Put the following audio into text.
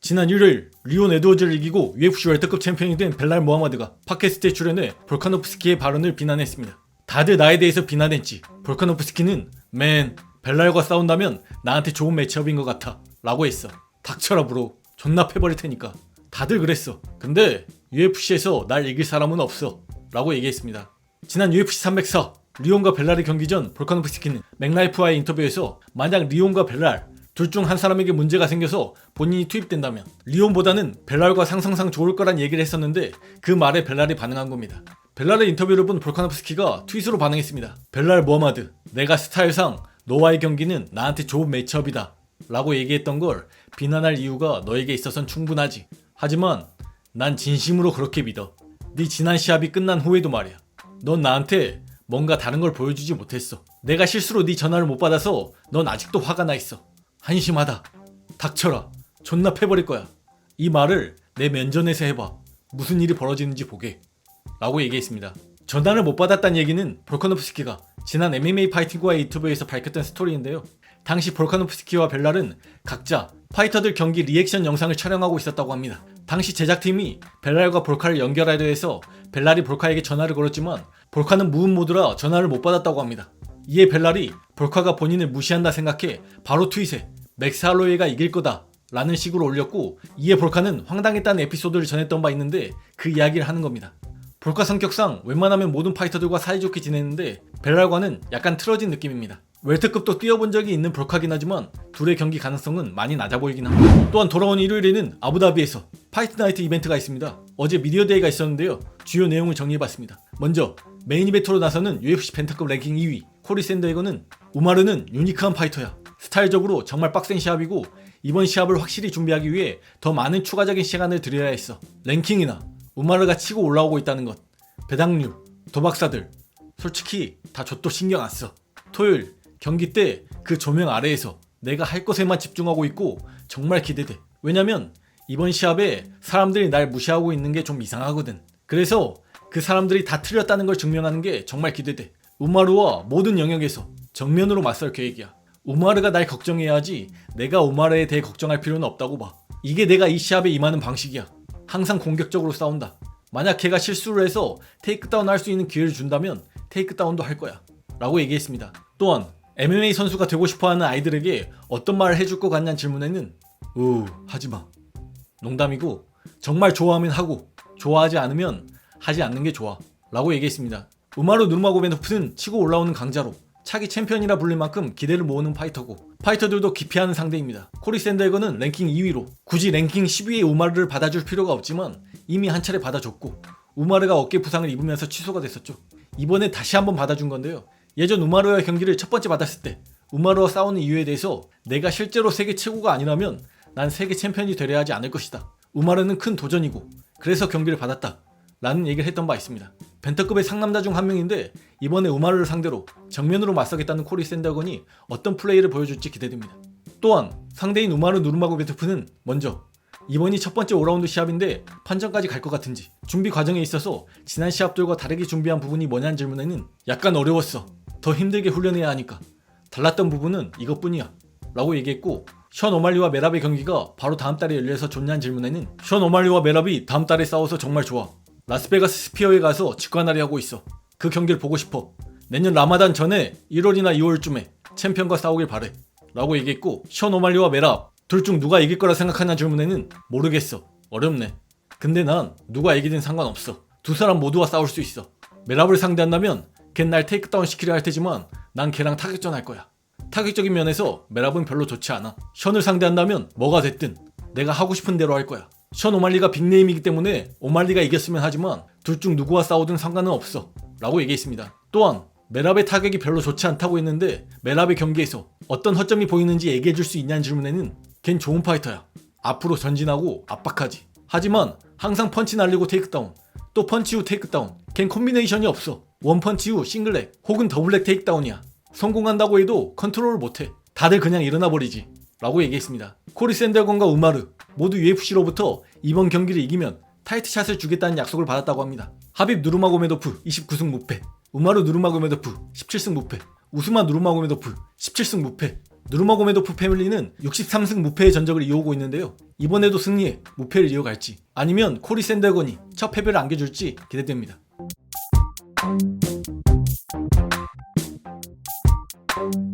지난 1일 리온 에드워즈를 이기고 UFC 월드컵 챔피언이 된 벨랄 모하마드가 팟캐스트에 출연해 볼카노프스키의 발언을 비난했습니다. 다들 나에 대해서 비난했지. 볼카노프스키는 맨 벨랄과 싸운다면 나한테 좋은 매치업인 것 같아 라고 했어. 닥쳐라 브로. 존나 패버릴 테니까. 다들 그랬어. 근데 UFC에서 날 이길 사람은 없어 라고 얘기했습니다. 지난 UFC 304 리온과 벨랄의 경기 전 볼카노프스키는 맥라이프와의 인터뷰에서 만약 리온과 벨랄 둘 중 한 사람에게 문제가 생겨서 본인이 투입된다면 리온보다는 벨랄과 상성상 좋을 거란 얘기를 했었는데 그 말에 벨랄이 반응한 겁니다. 벨랄의 인터뷰를 본 볼카노프스키가 트윗으로 반응했습니다. 벨랄 모하마드, 내가 스타일상 너와의 경기는 나한테 좋은 매치업이다 라고 얘기했던 걸 비난할 이유가 너에게 있어선 충분하지. 하지만 난 진심으로 그렇게 믿어. 네 지난 시합이 끝난 후에도 말이야. 넌 나한테 뭔가 다른 걸 보여주지 못했어. 내가 실수로 네 전화를 못 받아서 넌 아직도 화가 나 있어. 한심하다. 닥쳐라. 존나 패버릴 거야. 이 말을 내 면전에서 해봐. 무슨 일이 벌어지는지 보게. 라고 얘기했습니다. 전화를 못 받았다는 얘기는 볼카노프스키가 지난 MMA 파이팅과의 인터뷰에서 밝혔던 스토리인데요. 당시 볼카노프스키와 벨랄은 각자 파이터들 경기 리액션 영상을 촬영하고 있었다고 합니다. 당시 제작팀이 벨랄과 볼카를 연결하려 해서 벨랄이 볼카에게 전화를 걸었지만 볼카는 무음 모드라 전화를 못 받았다고 합니다. 이에 벨랄이 볼카가 본인을 무시한다 생각해 바로 트윗에 맥스 할로웨이가 이길 거다 라는 식으로 올렸고, 이에 볼카는 황당했다는 에피소드를 전했던 바 있는데 그 이야기를 하는 겁니다. 볼카 성격상 웬만하면 모든 파이터들과 사이좋게 지내는데 벨랄과는 약간 틀어진 느낌입니다. 웰터급도 뛰어본 적이 있는 볼카긴 하지만 둘의 경기 가능성은 많이 낮아 보이긴 합니다. 또한 돌아온 일요일에는 아부다비에서 파이트 나이트 이벤트가 있습니다. 어제 미디어 데이가 있었는데요. 주요 내용을 정리해봤습니다. 먼저 메인 이벤트로 나서는 UFC 벤터급 랭킹 2위 코리 샌더헤거는 우마르는 유니크한 파이터야. 스타일적으로 정말 빡센 시합이고 이번 시합을 확실히 준비하기 위해 더 많은 추가적인 시간을 들여야 했어. 랭킹이나 우마르가 치고 올라오고 있다는 것, 배당류, 도박사들 솔직히 다 좆도 신경 안 써. 토요일 경기 때 그 조명 아래에서 내가 할 것에만 집중하고 있고 정말 기대돼. 왜냐면 이번 시합에 사람들이 날 무시하고 있는 게 좀 이상하거든. 그래서 그 사람들이 다 틀렸다는 걸 증명하는 게 정말 기대돼. 우마르와 모든 영역에서 정면으로 맞설 계획이야. 우마르가 날 걱정해야 하지 내가 우마르에 대해 걱정할 필요는 없다고 봐. 이게 내가 이 시합에 임하는 방식이야. 항상 공격적으로 싸운다. 만약 걔가 실수를 해서 테이크다운 할 수 있는 기회를 준다면 테이크다운도 할 거야 라고 얘기했습니다. 또한 MMA 선수가 되고 싶어하는 아이들에게 어떤 말을 해줄 것 같냐는 질문에는 하지마. 농담이고 정말 좋아하면 하고 좋아하지 않으면 하지 않는 게 좋아 라고 얘기했습니다. 우마르 누르마고메도프는 치고 올라오는 강자로 차기 챔피언이라 불릴 만큼 기대를 모으는 파이터고 파이터들도 기피하는 상대입니다. 코리 샌더헤거는 랭킹 2위로 굳이 랭킹 10위의 우마르를 받아줄 필요가 없지만 이미 한 차례 받아줬고 우마르가 어깨 부상을 입으면서 취소가 됐었죠. 이번에 다시 한번 받아준 건데요. 예전 우마르와의 경기를 첫 번째 받았을 때 우마르와 싸우는 이유에 대해서 내가 실제로 세계 최고가 아니라면 난 세계 챔피언이 되려 하지 않을 것이다. 우마르는 큰 도전이고 그래서 경기를 받았다 라는 얘기를 했던 바 있습니다. 벤터급의 상남자 중 한 명인데 이번에 우마르를 상대로 정면으로 맞서겠다는 코리 샌더건이 어떤 플레이를 보여줄지 기대됩니다. 또한 상대인 우마르 누르마고베토프는 먼저 이번이 첫 번째 5라운드 시합인데 판정까지 갈 것 같은지, 준비 과정에 있어서 지난 시합들과 다르게 준비한 부분이 뭐냐는 질문에는 약간 어려웠어. 더 힘들게 훈련해야 하니까. 달랐던 부분은 이것뿐이야 라고 얘기했고, 션 오말리와 메랍의 경기가 바로 다음 달에 열려서 좋냐는 질문에는 션 오말리와 메랍이 다음 달에 싸워서 정말 좋아. 라스베가스 스피어에 가서 직관하려 하고 있어. 그 경기를 보고 싶어. 내년 라마단 전에 1월이나 2월쯤에 챔피언과 싸우길 바래 라고 얘기했고, 션 오말리와 메랍 둘 중 누가 이길 거라 생각하냐 질문에는 모르겠어. 어렵네. 근데 난 누가 이기든 상관없어. 두 사람 모두와 싸울 수 있어. 메랍을 상대한다면 걘 날 테이크다운 시키려 할 테지만 난 걔랑 타격전 할 거야. 타격적인 면에서 메랍은 별로 좋지 않아. 션을 상대한다면 뭐가 됐든 내가 하고 싶은 대로 할 거야. 션 오말리가 빅네임이기 때문에 오말리가 이겼으면 하지만 둘 중 누구와 싸우든 상관은 없어 라고 얘기했습니다. 또한 메랍의 타격이 별로 좋지 않다고 했는데 메랍의 경기에서 어떤 허점이 보이는지 얘기해줄 수 있냐는 질문에는 걘 좋은 파이터야. 앞으로 전진하고 압박하지. 하지만 항상 펀치 날리고 테이크다운, 또 펀치 후 테이크다운. 걘 콤비네이션이 없어. 원펀치 후 싱글렉 혹은 더블렉 테이크다운이야. 성공한다고 해도 컨트롤을 못해. 다들 그냥 일어나 버리지 라고 얘기했습니다. 코리 샌더건과 우마르 모두 UFC로부터 이번 경기를 이기면 타이트샷을 주겠다는 약속을 받았다고 합니다. 하빕 누르마고메도프 29승 무패, 우마르 누르마고메도프 17승 무패. 우스만 누르마고메도프 17승 무패. 누르마고메도프 패밀리는 63승 무패의 전적을 이어오고 있는데요. 이번에도 승리해 무패를 이어갈지 아니면 코리 샌더건이 첫 패배를 안겨줄지 기대됩니다.